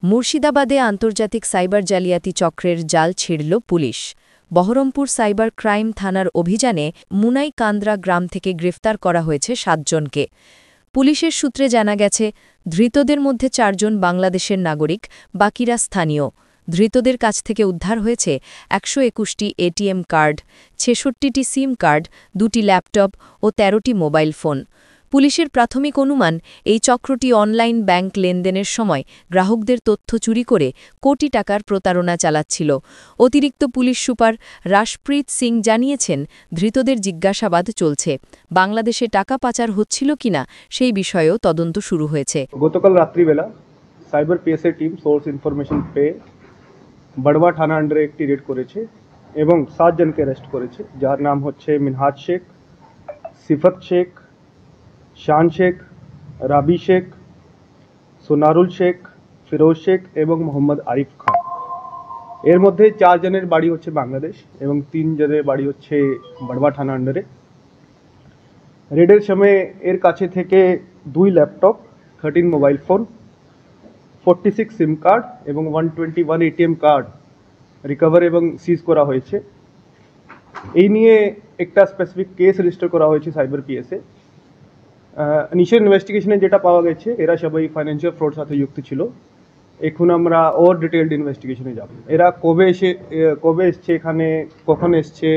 মুর্শিদাবাদে আন্তর্জাতিক সাইবার জালিয়াতি চক্রের জাল ছিঁড়ল পুলিশ। বহরমপুর সাইবার ক্রাইম থানার অভিযানে মুনাইকান্দ্রা গ্রাম থেকে গ্রেফতার করা হয়েছে ৭ জনকে। পুলিশের সূত্রে জানা গেছে, ধৃতদের মধ্যে ৪ জন বাংলাদেশের নাগরিক, বাকিরা স্থানীয়। ধৃতদের কাছ থেকে উদ্ধার হয়েছে ১২১টি এটিএম কার্ড, ৬৬টি সিম কার্ড, ২টি ল্যাপটপ ও ১৩টি মোবাইল ফোন। পুলিশের প্রাথমিক অনুমান, এই চক্রটি অনলাইন ব্যাংক লেনদেনের সময় গ্রাহকদের তথ্য চুরি করে কোটি টাকার প্রতারণা চালাচ্ছিল। অতিরিক্ত পুলিশ সুপার রাশপ্রীত সিং জানিয়েছেন, ধৃতদের জিজ্ঞাসাবাদ চলছে। বাংলাদেশে টাকা পাচার হচ্ছিল কিনা সেই বিষয়েও তদন্ত শুরু হয়েছে। গতকাল রাত্রিবেলা সাইবার পিএসএ টিম সোর্স ইনফরমেশন পেয়ে বড়বা থানা আন্ডারে একটি রেড করেছে এবং 7 জনকে অ্যারেস্ট করেছে, যার নাম হচ্ছে মিনহাজ শেখ, সিফত শেখ, শান শেখ, রাবি শেখ, সোনারুল শেখ, ফিরোজ শেখ এবং মোহাম্মদ আরিফ খান। এর মধ্যে 4 জনের বাড়ি হচ্ছে বাংলাদেশ এবং 3 জনের বাড়ি হচ্ছে বড়বা থানা আন্ডারে। রেডের সময় এর কাছে থেকে 2 ল্যাপটপ, 13 মোবাইল ফোন, 46 সিম কার্ড এবং 121 এটিএম কার্ড রিকভার এবং সিজ করা হয়েছে। এই নিয়ে একটা স্পেসিফিক কেস রেজিস্টার করা হয়েছে সাইবার পিএসএ। ইনিশিয়াল ইনভেস্টিগেশনে যেটা পাওয়া গেছে, এরা সবাই ফাইন্যান্সিয়াল ফ্রড সাথে যুক্ত ছিল। এখন আমরা ওর ডিটেইলড ইনভেস্টিগেশনে যাব। এরা কবে এসছে এখানে, কখন এসছে,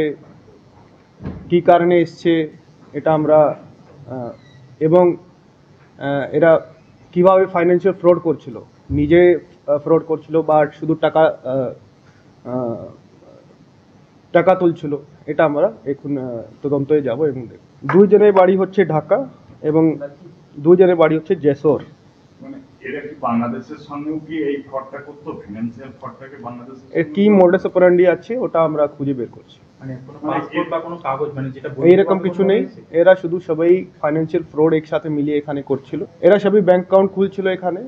কী কারণে এসছে, এটা আমরা এবং এরা কিভাবে ফাইন্যান্সিয়াল ফ্রড করছিল, নিজে ফ্রড করছিল বা শুধু টাকা তুলছিল, এটা আমরা এখন তদন্তে যাব এবং দেখব। 2 জনের বাড়ি হচ্ছে ঢাকা এবং 2 জনের বাড়ি হচ্ছে জেসর। মানে এরা কি বাংলাদেশের সঙ্গেও কি এই ফ্রডটা করতো, ফাইন্যান্সিয়াল ফ্রডটাকে বাংলাদেশে? এর কি মোডাস অপারেন্ডি আছে ওটা আমরা খুঁজে বের করছি। মানে কোনো পাসপোর্ট বা কোনো কাগজ, মানে যেটা এইরকম কিছু নেই। এরা শুধু সবাই ফাইন্যান্সিয়াল ফ্রড একসাথে মিলিয়ে এখানে করছিল। এরা সবাই ব্যাংক অ্যাকাউন্ট খুলছিল এখানে।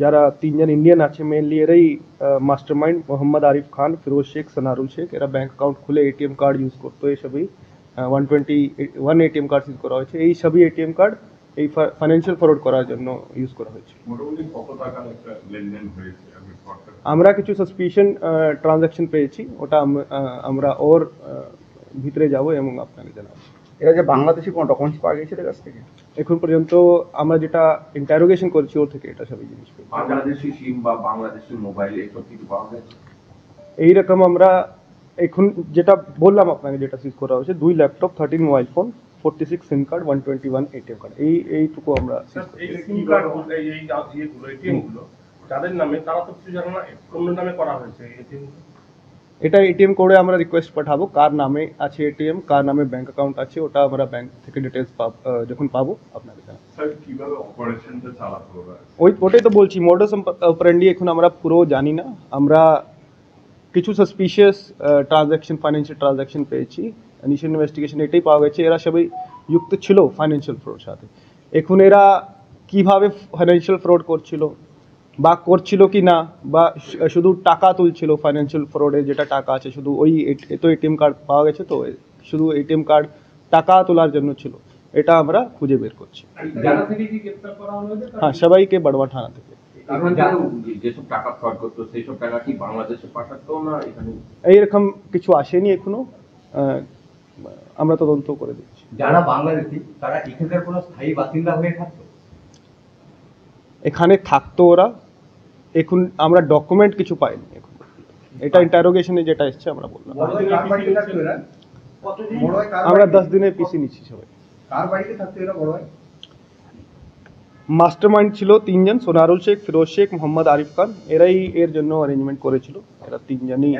যারা 3 জন ইন্ডিয়ান আছে মেনলি, এরাই মাস্টারমাইন্ড। মোহাম্মদ আরিফ খান, ফিরোজ শেখ, সোনারুল শেখ, এরা ব্যাংক অ্যাকাউন্ট খুলে এটিএম কার্ড ইউজ করতো। এই সবই 121 এটিএম কার্ড সিজ করা হয়েছে। এই সবই এটিএম কার্ড এই ফাইন্যান্সিয়াল ফ্রড করার জন্য ইউজ করা হয়েছে। মোটামুটি কত টাকার একটা লেনদেন হয়েছে? আমরা কিছু সাসপিশন ট্রানজাকশন পেয়েছি, ওটা আমরা ওর ভিতরে যাব এবং আপনাকে জানাবো। এরা যে বাংলাদেশি কোনো ডকুমেন্টস পাওয়া গেছে এদের কাছ থেকে? এখন পর্যন্ত আমরা যেটা ইন্টারোগেশন করছি ওর থেকে এটা সবই জিনিস পেয়েছি। বাংলাদেশি সিম বা বাংলাদেশি মোবাইল এসব কিছু পাওয়া গেছে? এইরকম আমরা এখন যেটা বললাম আপনাকে, যেটা সিজ করা হয়েছে, 2 ল্যাপটপ, 13 মোবাইল ফোন, 46 সিম কার্ড, 121 এটিএম কার্ড, এইটুকু আমরা। এই সিম কার্ড এটিএমগুলো যাদের নামে, তারা তো কিছু জানে না কোন নামে করা হয়েছে এটিএম। এটা এটিএম কোডে আমরা রিকোয়েস্ট পাঠাবো, কার নামে আছে এটিএম, কার নামে ব্যাংক অ্যাকাউন্ট আছে, ওটা আমরা ব্যাংক থেকে ডিটেলস যখন পাবো আপনাকে জানাবো। স্যার কিভাবে অপারেশনটা চালাতে হবে? ওটাই তো বলছি, মোডাস অপারেন্ডি এখন আমরা পুরো জানি না। আমরা কিছু সাসপিশিয়াস ট্রানজাকশন, ফাইন্যান্সিয়াল ট্রানজাকশন পেয়েছি। ইনিশিয়াল ইনভেস্টিগেশন এটাই পাওয়া গেছে, এরা সবাই যুক্ত ছিল ফাইন্যান্সিয়াল ফ্রড সাথে। এখন এরা কিভাবে ফাইন্যান্সিয়াল ফ্রড করছিল বা করছিল কি না, বা শুধু টাকা তুলছিল, ফাইন্যান্সিয়াল ফ্রডে যেটা টাকা আছে শুধু ওই তো এটিএম কার্ড পাওয়া গেছে, তো শুধু এটিএম কার্ড টাকা তোলার জন্য ছিল, এটা আমরা খুঁজে বের করছি। হ্যাঁ, সবাইকে বড়বা থানা থেকে। যেসব টাকা ফ্রড করতো সেই সব টাকা কি বাংলাদেশে পাঠাতো না এখানে? এইরকম কিছু আসেনি এখনো, আমরা তদন্ত করে দিচ্ছি। যারা বাংলাদেশি তারা এখানকার কোনো স্থায়ী বাসিন্দা হয়ে থাকতো? এখানে থাকতো ওরা, এখন আমরা ডকুমেন্ট কিছু পাইনি এখন। এটা ইন্টারোগেশনে যেটা এসছে আমরা বললাম। আমরা 10 দিনের পিসি নিচ্ছি সবাই। কার বাড়িতে থাকতো এরা বড় ভাই? মাস্টারমাইন্ড ছিল 3 জন, সোনারুল শেখ, ফিরোজ শেখ, মোহাম্মদ আরিফ খান। এরাই এর জন্য অ্যারেঞ্জমেন্ট করেছিল। এরা 3 জনই